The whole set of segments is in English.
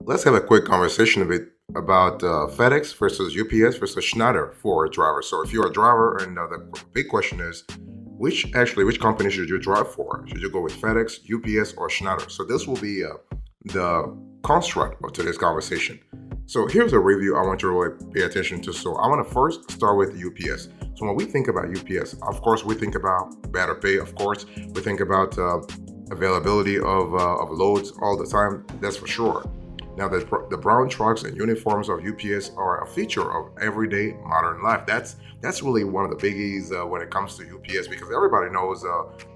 Let's have a quick conversation a bit about FedEx versus UPS versus Schneider for a driver. So, if you're a driver, and the big question is, which company should you drive for? Should you go with FedEx, UPS, or Schneider? So, this will be the construct of today's conversation. So, here's a review I want you to really pay attention to. So, I want to first start with UPS. So, when we think about UPS, of course, we think about better pay. Of course, we think about availability of loads all the time. That's for sure. Now, the brown trucks and uniforms of UPS are a feature of everyday modern life. That's really one of the biggies when it comes to UPS, because everybody knows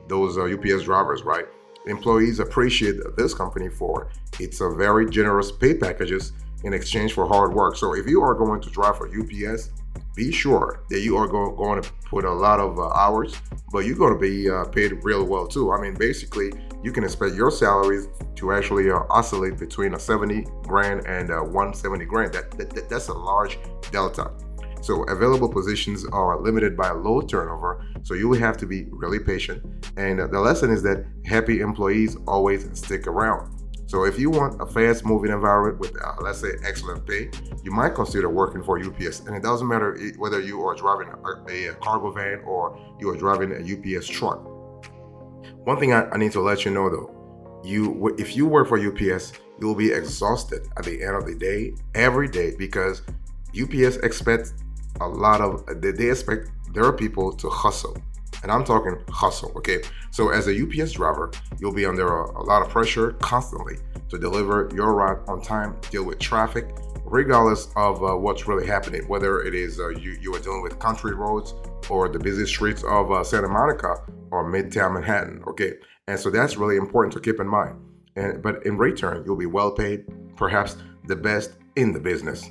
those UPS drivers, right? Employees appreciate this company for its very generous pay packages in exchange for hard work. So if you are going to drive for UPS, be sure that you are going to put a lot of hours, but you're going to be paid real well too. I mean, basically, you can expect your salaries to actually oscillate between a 70 grand and 170 grand. That's a large delta. So available positions are limited by low turnover, so you will have to be really patient. And the lesson is that happy employees always stick around. So if you want a fast-moving environment with, let's say, excellent pay, you might consider working for UPS. And it doesn't matter whether you are driving a cargo van or you are driving a UPS truck. One thing I need to let you know, though, if you work for UPS, you will be exhausted at the end of the day, every day, because UPS expects they expect their people to hustle. And I'm talking hustle, okay? So as a UPS driver, you'll be under a lot of pressure constantly to deliver your route on time, deal with traffic, regardless of what's really happening, whether it is you are dealing with country roads or the busy streets of Santa Monica or Midtown Manhattan, okay? And so that's really important to keep in mind. But in return, you'll be well paid, perhaps the best in the business.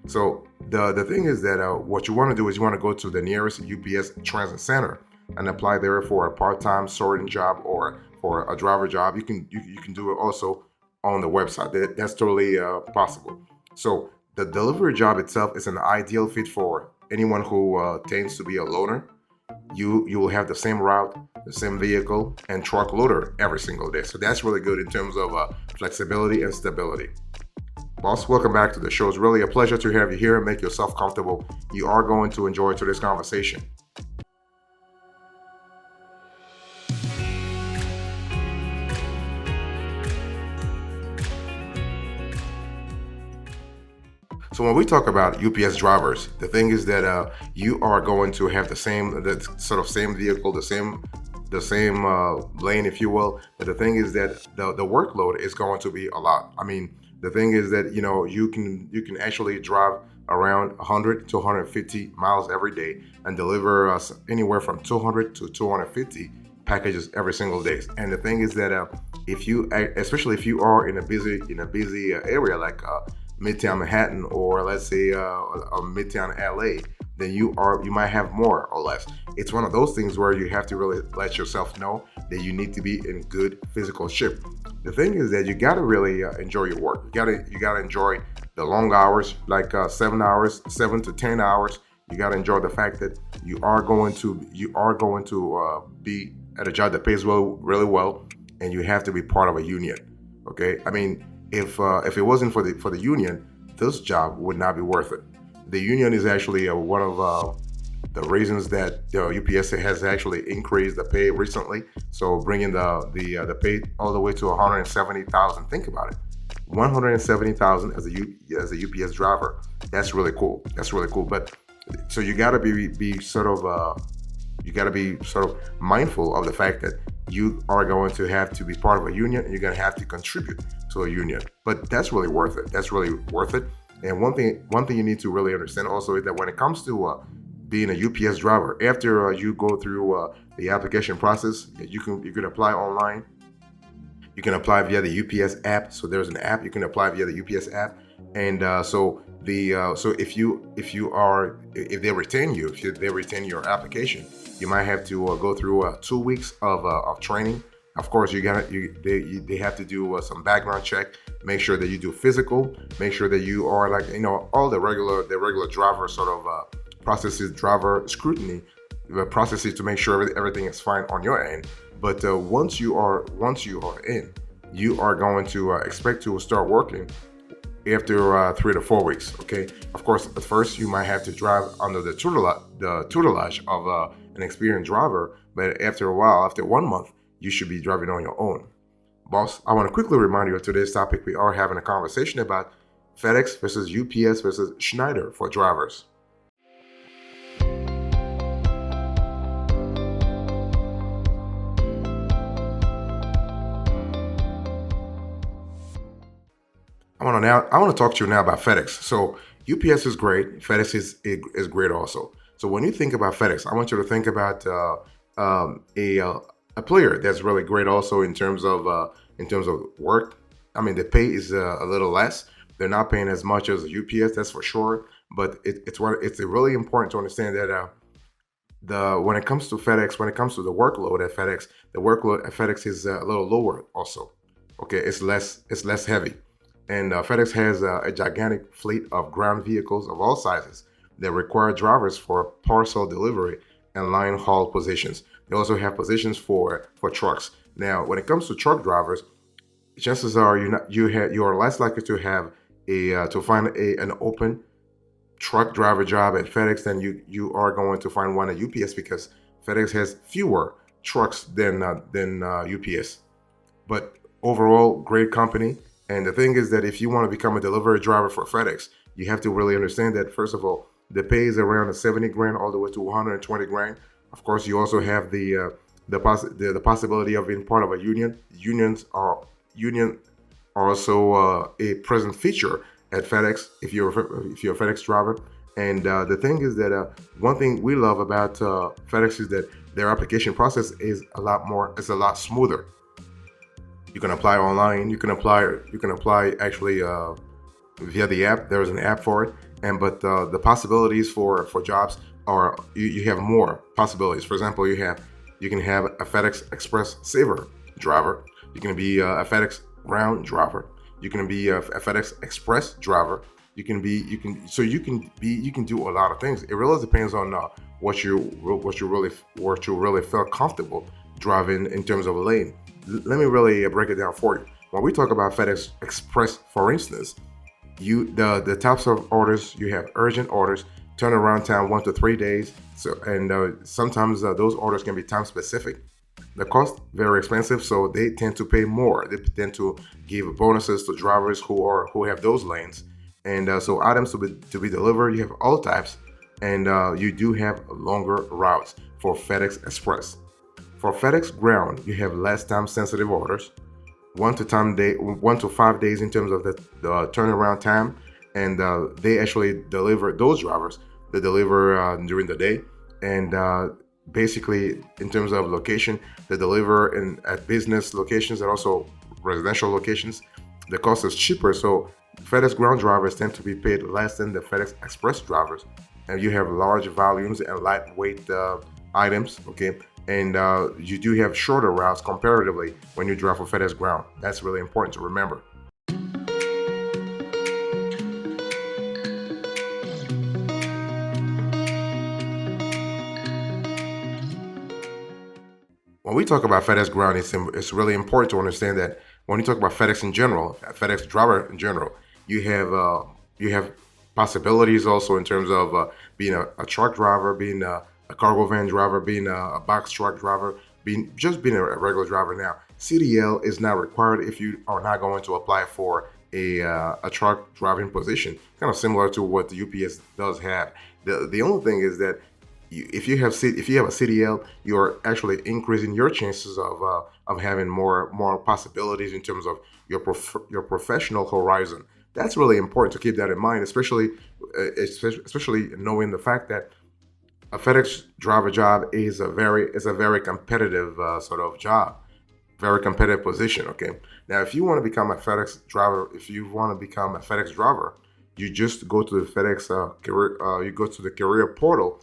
So the thing is that what you want to do is you want to go to the nearest UPS transit center and apply there for a part-time sorting job or for a driver job. You can do it also on the website. That's totally possible. So the delivery job itself is an ideal fit for anyone who tends to be a loner. You will have the same route, the same vehicle, and truck loader every single day. So that's really good in terms of flexibility and stability. Boss, welcome back to the show. It's really a pleasure to have you here and make yourself comfortable. You are going to enjoy today's conversation. So when we talk about UPS drivers, the thing is that you are going to have the same vehicle, the same lane, if you will. But the thing is that the workload is going to be a lot. I mean, the thing is that you can actually drive around 100 to 150 miles every day and deliver anywhere from 200 to 250 packages every single day. And the thing is that especially if you are in a busy area like Midtown Manhattan, or let's say a Midtown LA, then you might have more or less. It's one of those things where you have to really let yourself know that you need to be in good physical shape. The thing is that you gotta really enjoy your work. You gotta enjoy the long hours, like 7 hours, 7 to 10 hours. You gotta enjoy the fact that you are going to be at a job that pays really well, and you have to be part of a union. Okay, I mean, if it wasn't for the union, this job would not be worth it. The union is actually one of the reasons that UPS has actually increased the pay recently. So bringing the pay all the way to 170,000. Think about it, 170,000 as a UPS driver. That's really cool. But so you got to be sort of mindful of the fact that you are going to have to be part of a union, and you're going to have to contribute to a union. But that's really worth it. And one thing you need to really understand also is that when it comes to being a UPS driver, after you go through the application process, you can apply online. You can apply via the UPS app. So there's an app you can apply via the UPS app, and so if they retain you, if they retain your application, you might have to go through 2 weeks of training. Of course, they have to do some background check, make sure that you do physical, make sure that you are all the regular driver sort of processes, driver scrutiny processes to make sure everything is fine on your end. But once you are in, you are going to expect to start working after 3 to 4 weeks. Okay, of course, at first you might have to drive under the tutelage of an experienced driver, but after a while, after 1 month, you should be driving on your own. Boss, I want to quickly remind you of today's topic. We are having a conversation about FedEx versus UPS versus Schneider for drivers. I want to talk to you now about FedEx. So UPS is great. FedEx is great also. So when you think about FedEx, I want you to think about a player that's really great also in terms of work. I mean, the pay is a little less. They're not paying as much as UPS, that's for sure. But it's really important to understand that the when it comes to FedEx, when it comes to the workload at FedEx, the workload at FedEx is a little lower also. Okay, it's less heavy. And FedEx has a gigantic fleet of ground vehicles of all sizes that require drivers for parcel delivery and line haul positions. They also have positions for trucks. Now, when it comes to truck drivers, chances are you are less likely to have to find an open truck driver job at FedEx than you are going to find one at UPS, because FedEx has fewer trucks than UPS. But overall, great company. And the thing is that if you want to become a delivery driver for FedEx, you have to really understand that, first of all, the pay is around 70 grand all the way to 120 grand. Of course, you also have the possibility of being part of a union. Union are also a present feature at FedEx if you're a FedEx driver. And the thing is that one thing we love about FedEx is that their application process is a lot smoother. You can apply online. You can apply actually via the app. There is an app for it, but the possibilities for jobs are you have more possibilities. For example, you can have a FedEx Express Saver driver. You can be a FedEx Ground driver. You can be a FedEx Express driver. You can do a lot of things. It really depends on what you really feel comfortable driving in terms of a lane. Let me really break it down for you. When we talk about FedEx Express, for instance, the types of orders you have: urgent orders, turnaround time 1 to 3 days. So sometimes those orders can be time specific. The cost very expensive, so they tend to pay more. They tend to give bonuses to drivers who have those lanes. And so items to be delivered, you have all types, and you do have longer routes for FedEx Express. For FedEx Ground, you have less time-sensitive orders, 1 to 5 days in terms of the turnaround time, and they actually deliver those drivers. They deliver during the day, and basically, in terms of location, they deliver at business locations and also residential locations. The cost is cheaper, so FedEx Ground drivers tend to be paid less than the FedEx Express drivers, and you have large volumes and lightweight items. Okay. And you do have shorter routes comparatively when you drive for FedEx Ground. That's really important to remember. When we talk about FedEx Ground, it's really important to understand that when you talk about FedEx in general, FedEx driver in general, you have possibilities also in terms of being a truck driver, being a cargo van driver, being a box truck driver, being a regular driver. Now, CDL is not required if you are not going to apply for a truck driving position, kind of similar to what the UPS does have. The only thing is that if you have a CDL, you're actually increasing your chances of having more possibilities in terms of your professional horizon. That's really important to keep that in mind, especially knowing the fact that a FedEx driver job is a very competitive sort of job, very competitive position. Okay, now if you want to become a FedEx driver, you just go to the FedEx career. You go to the career portal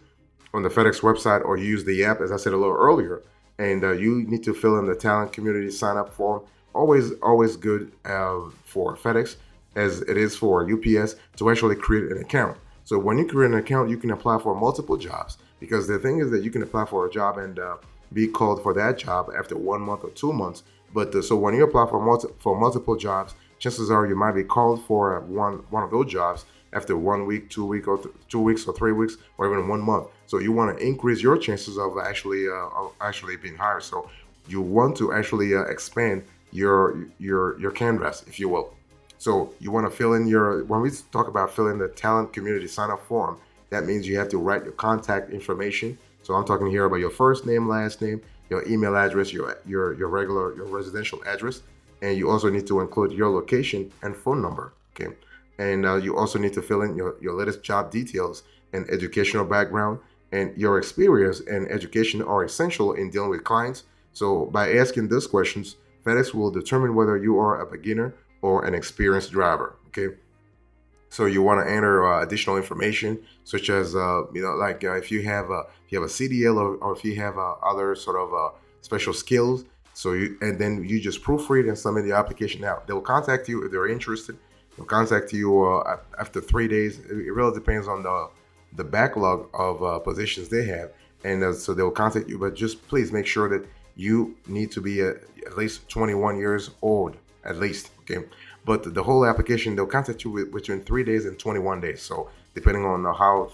on the FedEx website, or you use the app, as I said a little earlier, and you need to fill in the talent community sign up form. Always good for FedEx, as it is for UPS, to actually create an account. So when you create an account, you can apply for multiple jobs, because the thing is that you can apply for a job and be called for that job after 1 month or 2 months. But so when you apply for multiple jobs, chances are you might be called for one of those jobs after 1 week, 2 week, or 2 weeks, or 3 weeks, or even 1 month. So you want to increase your chances of actually being hired. So you want to actually expand your canvas, if you will. So you want to fill in your, when we talk about filling the talent community sign up form, that means you have to write your contact information. So I'm talking here about your first name, last name, your email address, your residential address, and you also need to include your location and phone number. Okay, and you also need to fill in your latest job details and educational background, and your experience and education are essential in dealing with clients. So by asking these questions, FedEx will determine whether you are a beginner or an experienced driver. Okay, so you want to enter additional information, such as like if you have a CDL, or if you have other sort of special skills. So and then you just proofread and submit the application out. They'll contact you if they're interested. They'll contact you after 3 days. It really depends on the backlog of positions they have, and so they'll contact you. But just please make sure that you need to be at least 21 years old, at least. Okay, but the whole application, they'll contact you between 3 days and 21 days. So depending on how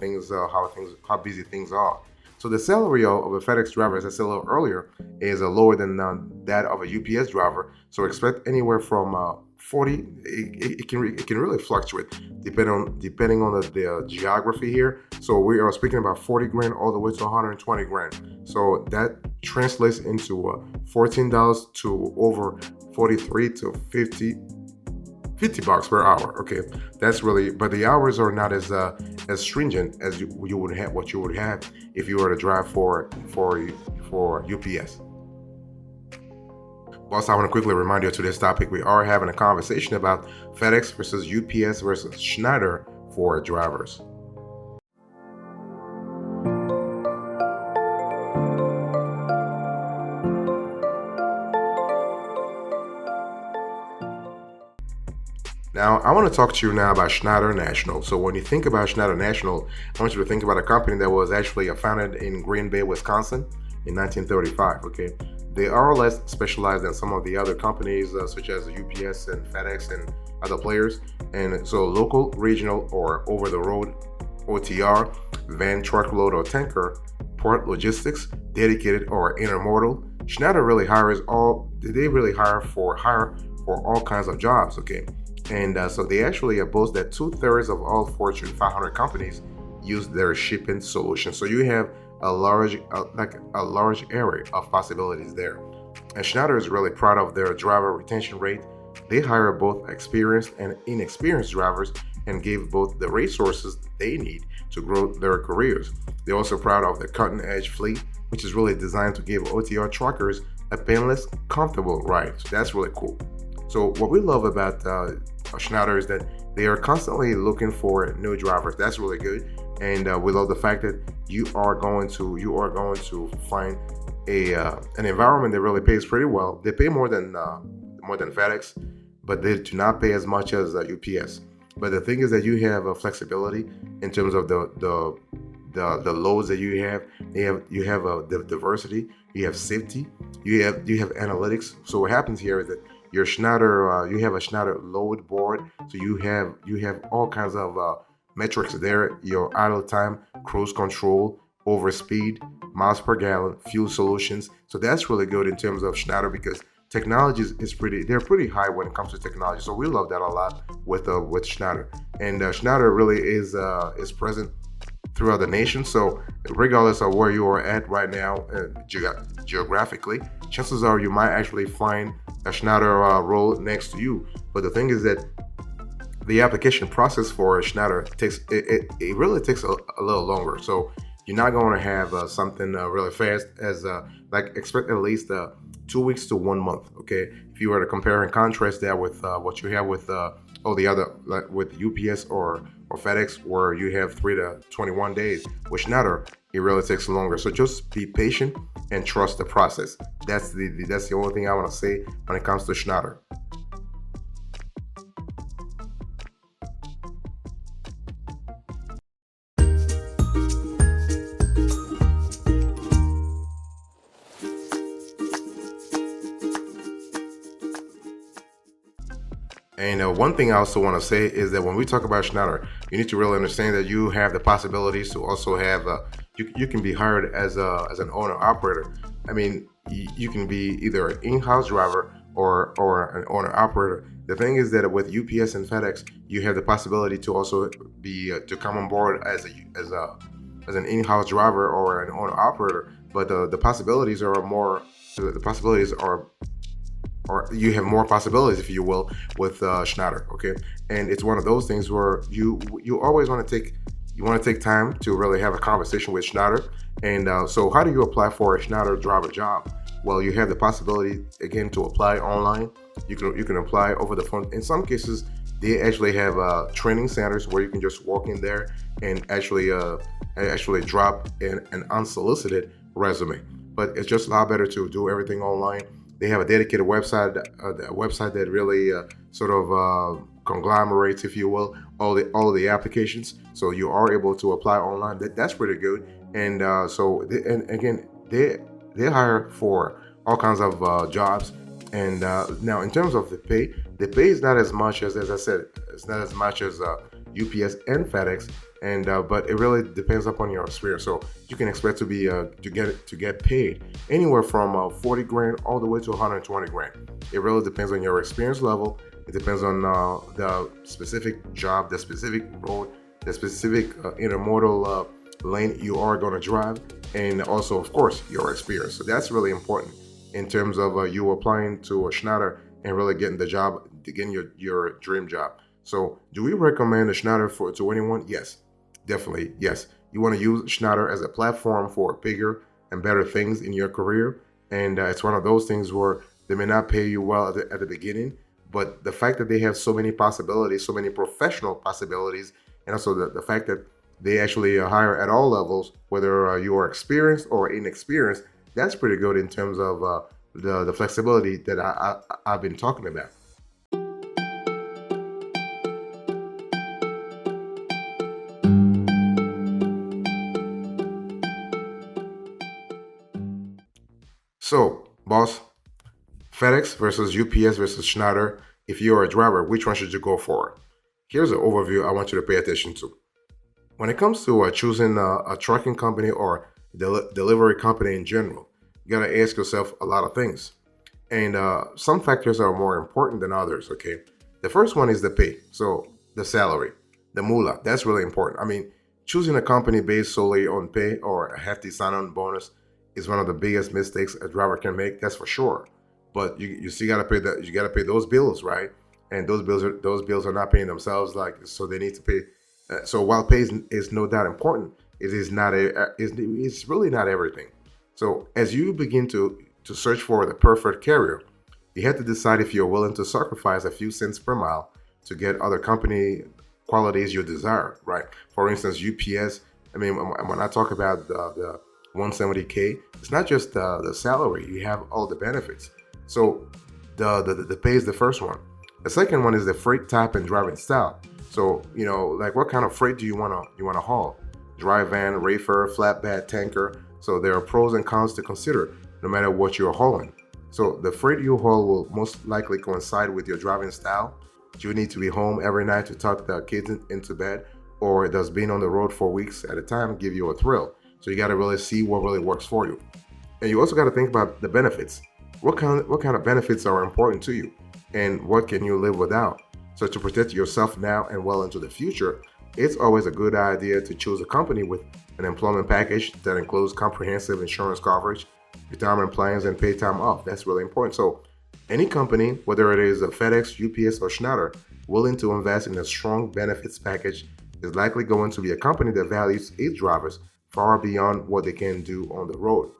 busy things are. So the salary of a FedEx driver, as I said a little earlier, is lower than that of a UPS driver. So expect anywhere from 40. It can really fluctuate depending on the geography here. So we are speaking about 40 grand all the way to 120 grand. So that translates into $14 to over 43 to 50 bucks per hour. Okay, that's really, but the hours are not as stringent as you would have, what you would have if you were to drive for UPS. Also, I want to quickly remind you of today's topic. We are having a conversation about FedEx versus UPS versus Schneider for drivers. Now, I want to talk to you now about Schneider National. So when you think about Schneider National, I want you to think about a company that was actually founded in Green Bay, Wisconsin in 1935, okay? They are less specialized than some of the other companies, such as UPS and FedEx and other players. And so local, regional, or over-the-road, OTR, van, truckload, or tanker, port logistics, dedicated, or intermodal. Schneider really really hire for all kinds of jobs, okay? And so they actually boast that 2/3 of all Fortune 500 companies use their shipping solution. So you have a large area of possibilities there. And Schneider is really proud of their driver retention rate. They hire both experienced and inexperienced drivers and give both the resources they need to grow their careers. They're also proud of the cutting-edge fleet, which is really designed to give OTR truckers a painless, comfortable ride. So that's really cool. So what we love about Schneider is that they are constantly looking for new drivers. That's really good, and we love the fact that you are going to find an environment that really pays pretty well. They pay more than FedEx, but they do not pay as much as UPS. But the thing is that you have flexibility in terms of the loads that you have. You have the diversity. You have safety. You have analytics. So what happens here is that your Schneider, you have a Schneider load board, so you have all kinds of metrics there: your idle time, cruise control, overspeed, miles per gallon, fuel solutions. So that's really good in terms of Schneider, because technology they're pretty high when it comes to technology. So we love that a lot with Schneider, and Schneider really is present throughout the nation. So regardless of where you are at right now geographically, chances are you might actually find a Schneider role next to you. But the thing is that the application process for Schneider really takes a little longer. So you're not going to have something really fast, as expect at least 2 weeks to 1 month. Okay, if you were to compare and contrast that with what you have with all the other, like with UPS or FedEx, where you have 3 to 21 days. With Schneider, it really takes longer. So just be patient and trust the process. That's the only thing I want to say when it comes to Schneider. And one thing I also want to say is that when we talk about Schneider, you need to really understand that you have the possibilities to also have you can be hired as an owner operator. I mean, you can be either an in-house driver or an owner operator. The thing is that with UPS and FedEx, you have the possibility to also be to come on board as an in-house driver or an owner operator. But the possibilities are more. The possibilities are or you have more possibilities, if you will, with Schneider. Okay, and it's one of those things where you always want to take time to really have a conversation with Schneider. And so, how do you apply for a Schneider driver job? Well, you have the possibility again to apply online. You can apply over the phone. In some cases, they actually have training centers where you can just walk in there and actually drop an unsolicited resume. But it's just a lot better to do everything online. They have a dedicated website, a website that really sort of conglomerates, if you will, all the applications. So you are able to apply online. That's pretty good. And and again, they hire for all kinds of jobs. And now, in terms of the pay is not as much as I said, it's not as much as UPS and FedEx, and but it really depends upon your experience. So you can expect to be to get paid anywhere from 40 grand all the way to 120 grand. It really depends on your experience level. It depends on the specific job, the specific road, the specific intermodal lane you are going to drive, and also, of course, your experience. So that's really important in terms of you applying to a Schneider and really getting the job, to getting your dream job. So, do we recommend a Schneider to anyone? Yes, definitely. Yes, you want to use Schneider as a platform for bigger and better things in your career, and it's one of those things where they may not pay you well at the beginning, but the fact that they have so many possibilities, so many professional possibilities, and also the fact that they actually hire at all levels, whether you are experienced or inexperienced, that's pretty good in terms of the flexibility that I've been talking about. So, boss, FedEx versus UPS versus Schneider. If you're a driver, which one should you go for? Here's an overview I want you to pay attention to. When it comes to choosing a trucking company or delivery company in general, you got to ask yourself a lot of things. And some factors are more important than others, okay? The first one is the pay. So, the salary, the moolah, that's really important. I mean, choosing a company based solely on pay or a hefty sign on bonus is one of the biggest mistakes a driver can make, that's for sure. But you still got to pay you got to pay those bills, right? And those bills are not paying themselves, like, so they need to pay. So while pay is no doubt important, it is not it's really not everything. So as you begin to search for the perfect carrier, you have to decide if you're willing to sacrifice a few cents per mile to get other company qualities you desire, right? For instance, UPS. I mean, when I talk about the 170K, it's not just the salary. You have all the benefits. So the pay is the first one. The second one is the freight type and driving style. So, like, what kind of freight do you wanna haul? Dry van, reefer, flatbed, tanker. So there are pros and cons to consider, no matter what you're hauling. So the freight you haul will most likely coincide with your driving style. Do you need to be home every night to tuck the kids into bed, or does being on the road for weeks at a time give you a thrill? So you got to really see what really works for you, and you also got to think about the benefits. What kind of benefits are important to you, and what can you live without? So to protect yourself now and well into the future, it's always a good idea to choose a company with an employment package that includes comprehensive insurance coverage, retirement plans, and paid time off. That's really important. So any company, whether it is a FedEx, UPS, or Schneider, willing to invest in a strong benefits package is likely going to be a company that values its drivers far beyond what they can do on the road.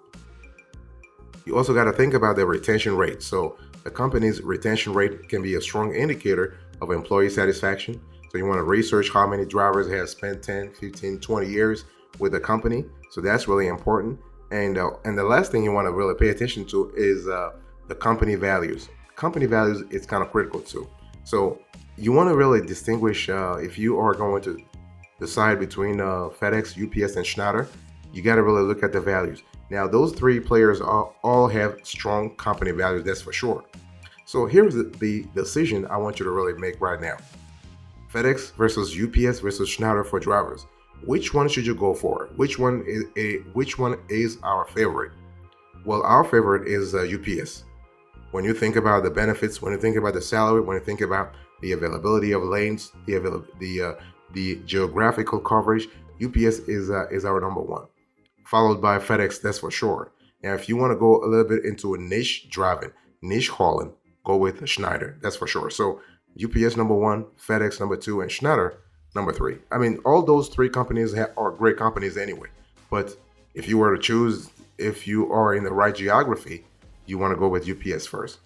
You also got to think about the retention rate. So a company's retention rate can be a strong indicator of employee satisfaction. So you want to research how many drivers have spent 10, 15, 20 years with the company. So that's really important. And the last thing you want to really pay attention to is the company values. Company values is kind of critical too. So you want to really distinguish if you are going to decide between FedEx, UPS, and Schneider. You got to really look at the values. Now, those three players all have strong company values, that's for sure. So here's the decision I want you to really make right now. FedEx versus UPS versus Schneider for drivers. Which one should you go for? Which one is our favorite? Well, our favorite is UPS. When you think about the benefits, when you think about the salary, when you think about the availability of lanes, the geographical coverage, UPS is our number one, followed by FedEx. That's for sure. And if you want to go a little bit into a niche driving, niche hauling, go with Schneider. That's for sure. So UPS number one, FedEx number two, and Schneider number three. I mean, all those three companies are great companies anyway. But if you were to choose, if you are in the right geography, you want to go with UPS first.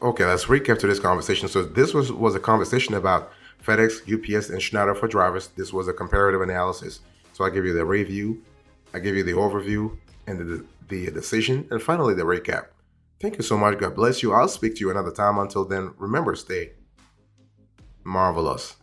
Okay, let's recap to this conversation. So this was a conversation about FedEx, UPS, and Schneider for drivers. This was a comparative analysis. So I give you the review, I give you the overview, and the decision, and finally the recap. Thank you so much. God bless you. I'll speak to you another time. Until then, remember, stay marvelous.